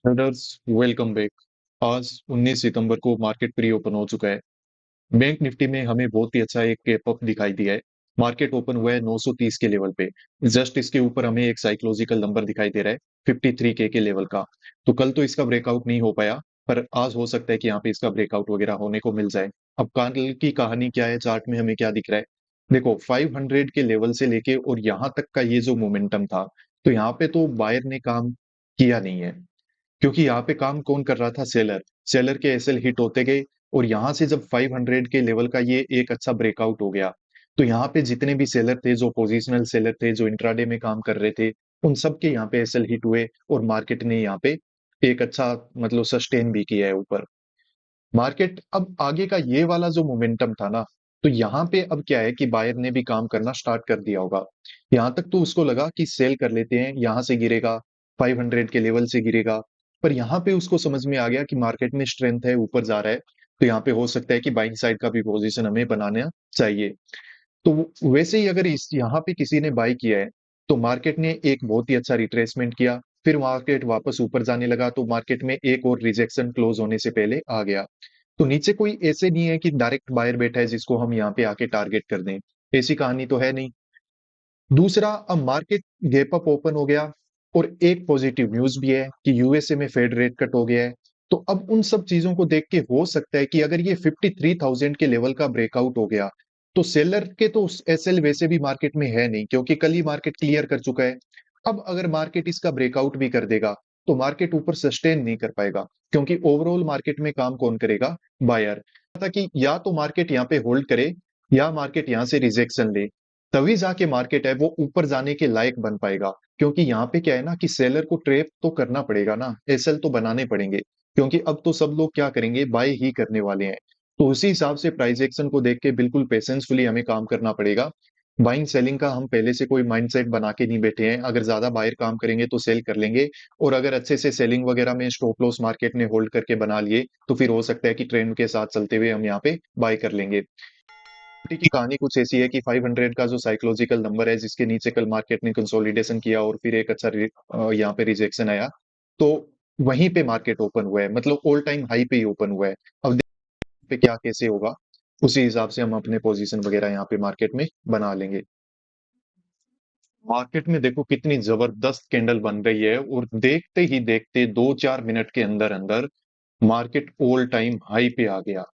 Traders, welcome back. आज 19 सितंबर को market pre open हो चुका है। बैंक निफ्टी में हमें बहुत ही अच्छा एक कैप अप दिखाई दिया है। मार्केट ओपन हुआ है 930 के लेवल पे। जस्ट इसके ऊपर हमें एक साइकोलॉजिकल नंबर दिखाई दे रहा है 53 के लेवल का। तो कल तो इसका ब्रेकआउट नहीं हो पाया, पर आज हो सकता है कि यहाँ पे इसका ब्रेकआउट वगैरह होने को मिल जाए। अब कल की कहानी क्या है, चार्ट में हमें क्या दिख रहा है। देखो, 500 के लेवल से लेके और यहाँ तक का ये जो मोमेंटम था, तो यहाँ पे तो बायर ने काम किया नहीं है, क्योंकि यहाँ पे काम कौन कर रहा था? सेलर। सेलर के एसएल हिट होते गए, और यहाँ से जब 500 के लेवल का ये एक अच्छा ब्रेकआउट हो गया, तो यहाँ पे जितने भी सेलर थे, जो पोजिशनल सेलर थे, जो इंट्राडे में काम कर रहे थे, उन सब के यहाँ पे एसएल हिट हुए, और मार्केट ने यहाँ पे एक अच्छा मतलब सस्टेन भी किया है ऊपर। मार्केट अब आगे का ये वाला जो मोमेंटम था ना, तो यहाँ पे अब क्या है कि बायर ने भी काम करना स्टार्ट कर दिया होगा। यहाँ तक तो उसको लगा कि सेल कर लेते हैं, यहाँ से गिरेगा, 500 के लेवल से गिरेगा। पर यहाँ पे उसको समझ में आ गया कि मार्केट में स्ट्रेंथ है, ऊपर जा रहा है, तो यहाँ पे हो सकता है कि बाइंग साइड का भी पोजीशन हमें बनाना चाहिए। तो वैसे ही अगर इस यहाँ पे किसी ने बाई किया है, तो मार्केट ने एक बहुत ही अच्छा रिट्रेसमेंट किया, फिर मार्केट वापस ऊपर जाने लगा, तो मार्केट में एक और रिजेक्शन क्लोज होने से पहले आ गया। तो नीचे कोई ऐसे नहीं है कि डायरेक्ट बायर बैठा है जिसको हम यहाँ पे आके टारगेट कर दें। ऐसी कहानी तो है नहीं। दूसरा, अब मार्केट गैप अप ओपन हो गया, और एक पॉजिटिव न्यूज भी है कि यूएसए में फेड रेट कट हो गया है। तो अब उन सब चीजों को देख के हो सकता है कि अगर ये 53,000 के लेवल का ब्रेकआउट हो गया, तो सेलर के तो एसएल वैसे भी मार्केट में है नहीं, क्योंकि कल ही मार्केट क्लियर कर चुका है। अब अगर मार्केट इसका ब्रेकआउट भी कर देगा, तो मार्केट ऊपर सस्टेन नहीं कर पाएगा, क्योंकि ओवरऑल मार्केट में काम कौन करेगा? बायर। था कि या तो मार्केट यहाँ पे होल्ड करे, या मार्केट यहाँ से रिजेक्शन ले, तभी जाके मार्केट है वो ऊपर जाने के लायक बन पाएगा। क्योंकि यहाँ पे क्या है ना कि सेलर को ट्रेप तो करना पड़ेगा ना, एसएल तो बनाने पड़ेंगे, क्योंकि अब तो सब लोग क्या करेंगे? बाय ही करने वाले हैं। तो उसी हिसाब से प्राइस एक्शन को देख के बिल्कुल पेशेंसफुली हमें काम करना पड़ेगा। बाइंग सेलिंग का हम पहले से कोई माइंडसेट बना के नहीं बैठे हैं। अगर ज्यादा बायर काम करेंगे तो सेल कर लेंगे, और अगर अच्छे से सेलिंग वगैरह में स्टॉप लॉस मार्केट ने होल्ड करके बना लिए, तो फिर हो सकता है कि ट्रेंड के साथ चलते हुए हम यहाँ पे बाय कर लेंगे। की कहानी कुछ ऐसी है कि 500 का जो साइकोलॉजिकल नंबर है, जिसके नीचे कल मार्केट ने कंसोलिडेशन किया और फिर एक अच्छा यहाँ पे रिजेक्शन आया, तो वहीं पे मार्केट ओपन हुआ है, मतलब ऑल टाइम हाई पे ही ओपन हुआ है। अब देखते पे क्या कैसे होगा, उसी हिसाब से हम अपने पोजीशन वगैरह यहाँ पे मार्केट में बना लेंगे। मार्केट में देखो कितनी जबरदस्त कैंडल बन रही है, और देखते ही देखते 2-4 मिनट के अंदर अंदर मार्केट ऑल टाइम हाई पे आ गया।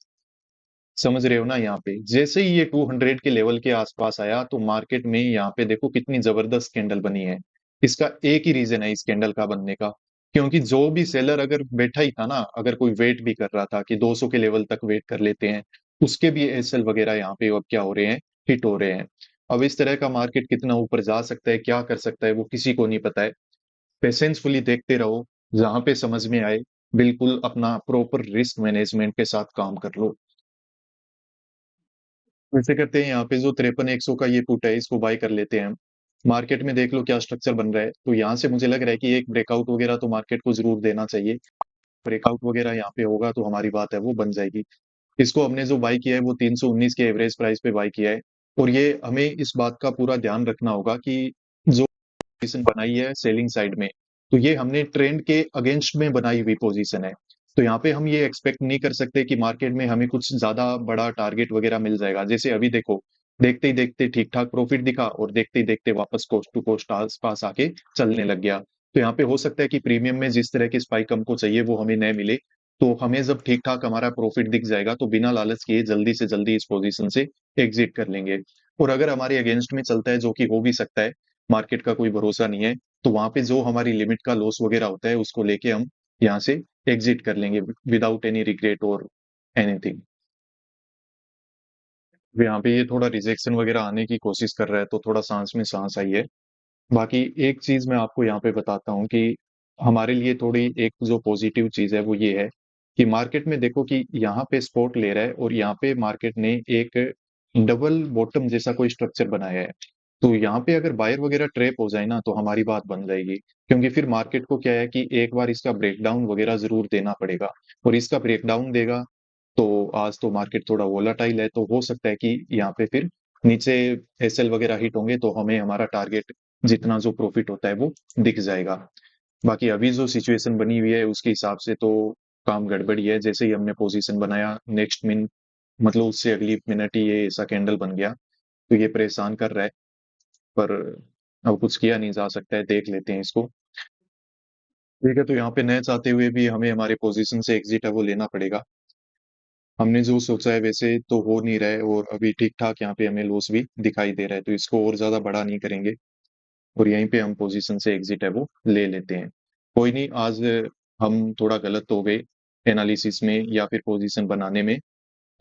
समझ रहे हो ना? यहाँ पे जैसे ही ये 200 के लेवल के आसपास आया, तो मार्केट में यहाँ पे देखो कितनी जबरदस्त कैंडल बनी है। इसका एक ही रीजन है इस कैंडल का बनने का, क्योंकि जो भी सेलर अगर बैठा ही था ना, अगर कोई वेट भी कर रहा था कि 200 के लेवल तक वेट कर लेते हैं, उसके भी एसएल वगैरह यहाँ पे अब क्या हो रहे हैं? हिट हो रहे हैं। अब इस तरह का मार्केट कितना ऊपर जा सकता है, क्या कर सकता है, वो किसी को नहीं पता है। पेशेंसफुली देखते रहो, जहां पे समझ में आए बिल्कुल अपना प्रॉपर रिस्क मैनेजमेंट के साथ काम कर लो। वैसे करते हैं, यहाँ पे जो 53,100 का ये पुट है, इसको बाय कर लेते हैं हम। मार्केट में देख लो क्या स्ट्रक्चर बन रहा है, तो यहाँ से मुझे लग रहा है कि एक ब्रेकआउट वगैरह तो मार्केट को जरूर देना चाहिए। ब्रेकआउट वगैरह यहाँ पे होगा तो हमारी बात है वो बन जाएगी। इसको हमने जो बाय किया है वो 319 के एवरेज प्राइस पे बाय किया है। और ये हमें इस बात का पूरा ध्यान रखना होगा कि जो पोजीशन बनाई है सेलिंग साइड में, तो ये हमने ट्रेंड के अगेंस्ट में बनाई हुई पोजीशन है। तो यहाँ पे हम ये एक्सपेक्ट नहीं कर सकते कि मार्केट में हमें कुछ ज्यादा बड़ा टारगेट वगैरह मिल जाएगा। जैसे अभी देखो, देखते ही देखते ठीक ठाक प्रॉफिट दिखा, और देखते ही देखते वापस कोस्ट टू कोस्ट आस पास आके चलने लग गया। तो यहाँ पे हो सकता है कि प्रीमियम में जिस तरह की स्पाइक हमको चाहिए वो हमें न मिले। तो हमें जब ठीक ठाक हमारा प्रॉफिट दिख जाएगा, तो बिना लालच किए जल्दी से जल्दी इस पोजीशन से एग्जिट कर लेंगे। और अगर हमारे अगेंस्ट में चलता है, जो कि हो भी सकता है, मार्केट का कोई भरोसा नहीं है, तो वहां पे जो हमारी लिमिट का लॉस वगैरह होता है, उसको लेके हम यहाँ से एग्जिट कर लेंगे विदाउट एनी रिग्रेट और एनीथिंग। यहाँ पे ये थोड़ा रिजेक्शन वगैरह आने की कोशिश कर रहा है, तो थोड़ा सांस में सांस आई है। बाकी एक चीज मैं आपको यहाँ पे बताता हूँ कि हमारे लिए थोड़ी एक जो पॉजिटिव चीज है वो ये है कि मार्केट में देखो कि यहाँ पे स्पॉट ले रहा है, और यहाँ पे मार्केट ने एक डबल बॉटम जैसा कोई स्ट्रक्चर बनाया है। तो यहाँ पे अगर बायर वगैरह ट्रैप हो जाए ना, तो हमारी बात बन जाएगी, क्योंकि फिर मार्केट को क्या है कि एक बार इसका ब्रेकडाउन वगैरह जरूर देना पड़ेगा। और इसका ब्रेकडाउन देगा, तो आज तो मार्केट थोड़ा वोलाटाइल है, तो हो सकता है कि यहाँ पे फिर नीचे एसएल वगैरह हिट होंगे, तो हमें हमारा टारगेट जितना जो प्रॉफिट होता है वो दिख जाएगा। बाकी अभी जो सिचुएशन बनी हुई है उसके हिसाब से तो काम गड़बड़ी है। जैसे ही हमने पोजीशन बनाया, नेक्स्ट मिनट मतलब उससे अगली मिनट ही ये ऐसा कैंडल बन गया। तो ये परेशान कर रहा है, पर अब कुछ किया नहीं जा सकता है, देख लेते हैं इसको। ठीक है, तो यहाँ पे नए चाहते हुए भी हमें हमारे पोजीशन से एग्जिट है वो लेना पड़ेगा। हमने जो सोचा है वैसे तो हो नहीं रहा है, और अभी ठीक ठाक यहाँ पे हमें लॉस भी दिखाई दे रहा है, तो इसको और ज्यादा बड़ा नहीं करेंगे और यहीं पे हम पोजीशन से एग्जिट है वो ले लेते हैं। कोई नहीं, आज हम थोड़ा गलत हो गए एनालिसिस में या फिर पोजीशन बनाने में।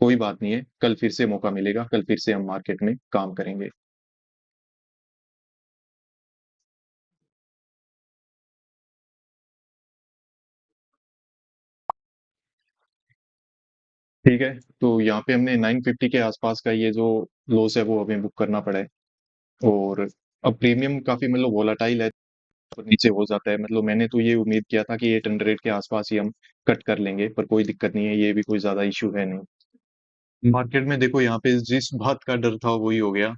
कोई बात नहीं है, कल फिर से मौका मिलेगा, कल फिर से हम मार्केट में काम करेंगे। ठीक है, तो यहाँ पे हमने 950 के आसपास का ये जो लॉस है वो हमें बुक करना पड़ा है। और अब प्रीमियम काफी मतलब वोलाटाइल है, ऊपर नीचे हो जाता है। मतलब मैंने तो ये उम्मीद किया था कि 800 के आसपास ही हम कट कर लेंगे, पर कोई दिक्कत नहीं है, ये भी कोई ज्यादा इशू है नहीं। मार्केट में देखो, यहाँ पे जिस बात का डर था वही हो गया।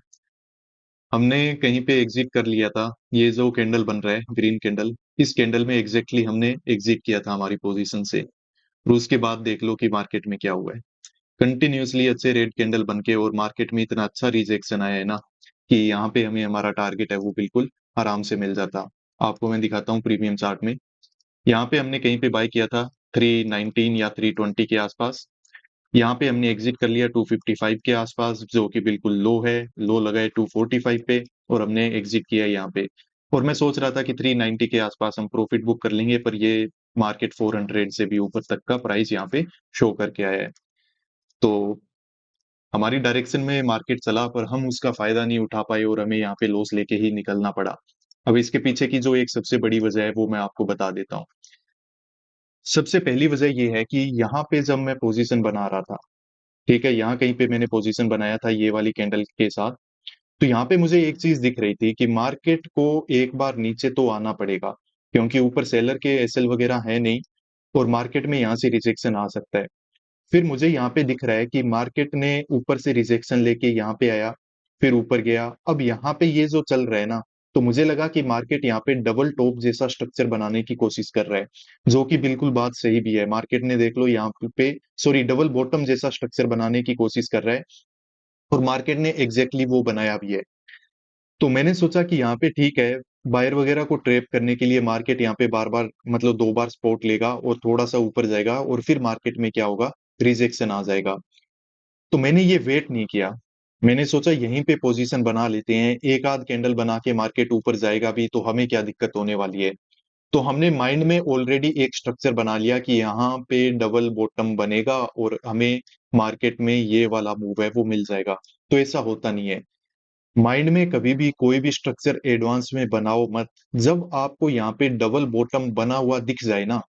हमने कहीं पे एग्जिट कर लिया था। ये जो कैंडल बन रहा है ग्रीन कैंडल, इस कैंडल में एग्जैक्टली हमने एग्जिट किया था हमारी पोजीशन से। और उसके बाद देख लो कि मार्केट में क्या हुआ है। कंटिन्यूअसली अच्छे रेड कैंडल बन के और मार्केट में इतना अच्छा रिजेक्शन आया है ना, कि यहाँ पे हमें हमारा टारगेट है वो बिल्कुल आराम से मिल जाता। आपको मैं दिखाता हूँ प्रीमियम चार्ट में। यहाँ पे हमने कहीं पे बाय किया था 319 या 320 के आसपास। यहाँ पे हमने एग्जिट कर लिया 255 के आसपास, जो कि बिल्कुल लो है। लो लगा है 245 पे, और हमने एग्जिट किया है यहाँ पे। और मैं सोच रहा था कि 390 के आसपास हम प्रॉफिट बुक कर लेंगे, पर ये मार्केट 400 से भी ऊपर तक का प्राइस यहाँ पे शो करके आया है। तो हमारी डायरेक्शन में मार्केट चला, पर हम उसका फायदा नहीं उठा पाए और हमें यहाँ पे लॉस लेके ही निकलना पड़ा। अब इसके पीछे की जो एक सबसे बड़ी वजह है वो मैं आपको बता देता हूँ। सबसे पहली वजह ये है कि यहाँ पे जब मैं पोजीशन बना रहा था, ठीक है, यहाँ कहीं पे मैंने पोजीशन बनाया था ये वाली कैंडल के साथ। तो यहाँ पे मुझे एक चीज दिख रही थी कि मार्केट को एक बार नीचे तो आना पड़ेगा, क्योंकि ऊपर सेलर के एसएल वगैरह है नहीं, और मार्केट में यहाँ से रिजेक्शन आ सकता है। फिर मुझे यहाँ पे दिख रहा है कि मार्केट ने ऊपर से रिजेक्शन लेके यहाँ पे आया, फिर ऊपर गया। अब यहाँ पे ये जो चल रहा है ना, तो मुझे लगा कि मार्केट यहाँ पे डबल टॉप जैसा स्ट्रक्चर बनाने की कोशिश कर रहा है, जो कि बिल्कुल बात सही भी है। मार्केट ने देख लो यहाँ पे, सॉरी, डबल बॉटम जैसा स्ट्रक्चर बनाने की कोशिश कर रहा है, और मार्केट ने एग्जैक्टली वो बनाया भी है। तो मैंने सोचा कि यहाँ पे ठीक है, बायर वगैरह को ट्रैप करने के लिए मार्केट यहाँ पे बार बार मतलब दो बार सपोर्ट लेगा और थोड़ा सा ऊपर जाएगा, और फिर मार्केट में क्या होगा, रिजेक्शन आ जाएगा। तो मैंने ये वेट नहीं किया। मैंने सोचा यहीं पे पोजीशन बना लेते हैं, एक आध कैंडल बना के मार्केट ऊपर जाएगा भी तो हमें क्या दिक्कत होने वाली है। तो हमने माइंड में ऑलरेडी एक स्ट्रक्चर बना लिया कि यहाँ पे डबल बॉटम बनेगा और हमें मार्केट में ये वाला मूव है वो मिल जाएगा। तो ऐसा होता नहीं है। माइंड में कभी भी कोई भी स्ट्रक्चर एडवांस में बनाओ मत। जब आपको यहाँ पे डबल बॉटम बना हुआ दिख जाए ना,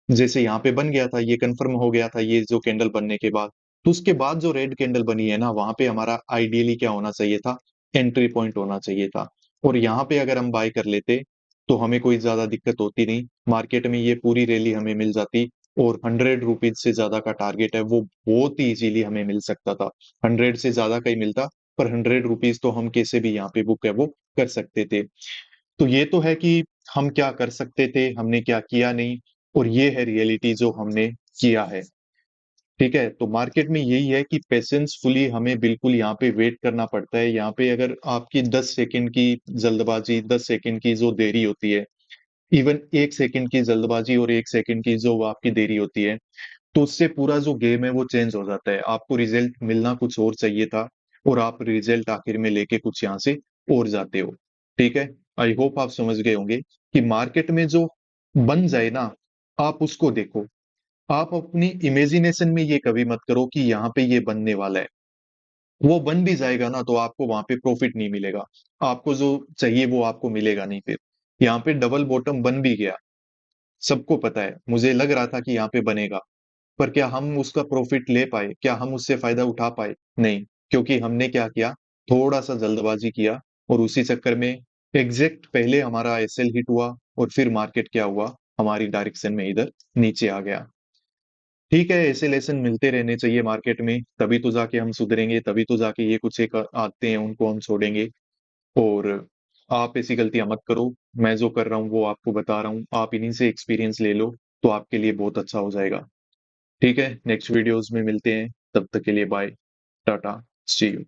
जैसे यहाँ पे बन गया था, ये कंफर्म हो गया था ये जो कैंडल बनने के बाद, तो उसके बाद जो रेड कैंडल बनी है ना, वहां पे हमारा आइडियली क्या होना चाहिए था, एंट्री पॉइंट होना चाहिए था। और यहाँ पे अगर हम बाय कर लेते तो हमें कोई ज्यादा दिक्कत होती नहीं, मार्केट में ये पूरी रैली हमें मिल जाती। और 100 रुपीज से ज्यादा का टारगेट है वो बहुत ही इजीली हमें मिल सकता था। 100 से ज्यादा का ही मिलता, पर 100 रुपीज तो हम कैसे भी यहाँ पे बुक है वो कर सकते थे। तो ये तो है कि हम क्या कर सकते थे, हमने क्या किया नहीं, और ये है रियलिटी जो हमने किया है। ठीक है, तो मार्केट में यही है कि पेशेंसफुली हमें बिल्कुल यहाँ पे वेट करना पड़ता है। यहाँ पे अगर आपकी 10 सेकंड की जल्दबाजी, 10 सेकंड की जो देरी होती है, इवन 1 सेकंड की जल्दबाजी और 1 सेकंड की जो आपकी देरी होती है, तो उससे पूरा जो गेम है वो चेंज हो जाता है। आपको रिजल्ट मिलना कुछ और चाहिए था, और आप रिजल्ट आखिर में लेके कुछ यहाँ से और जाते हो। ठीक है, आई होप आप समझ गए होंगे कि मार्केट में जो बन जाए ना, आप उसको देखो। आप अपनी इमेजिनेशन में ये कभी मत करो कि यहाँ पे ये बनने वाला है। वो बन भी जाएगा ना तो आपको वहां पे प्रॉफिट नहीं मिलेगा। आपको जो चाहिए वो आपको मिलेगा नहीं फिर। यहाँ पे डबल बॉटम बन भी गया, सबको पता है, मुझे लग रहा था कि यहाँ पे बनेगा, पर क्या हम उसका प्रॉफिट ले पाए, क्या हम उससे फायदा उठा पाए? नहीं, क्योंकि हमने क्या किया, थोड़ा सा जल्दबाजी किया, और उसी चक्कर में एग्जैक्ट पहले हमारा एसएल हिट हुआ, और फिर मार्केट क्या हुआ, हमारी डायरेक्शन में इधर नीचे आ गया। ठीक है, ऐसे लेसन मिलते रहने चाहिए मार्केट में, तभी तो जाके हम सुधरेंगे, तभी तो जाके ये कुछ एक आते हैं उनको हम छोड़ेंगे। और आप ऐसी गलतियां मत करो। मैं जो कर रहा हूँ वो आपको बता रहा हूँ, आप इन्हीं से एक्सपीरियंस ले लो तो आपके लिए बहुत अच्छा हो जाएगा। ठीक है, नेक्स्ट वीडियोस में मिलते हैं, तब तक के लिए बाय, टाटा, सी यू।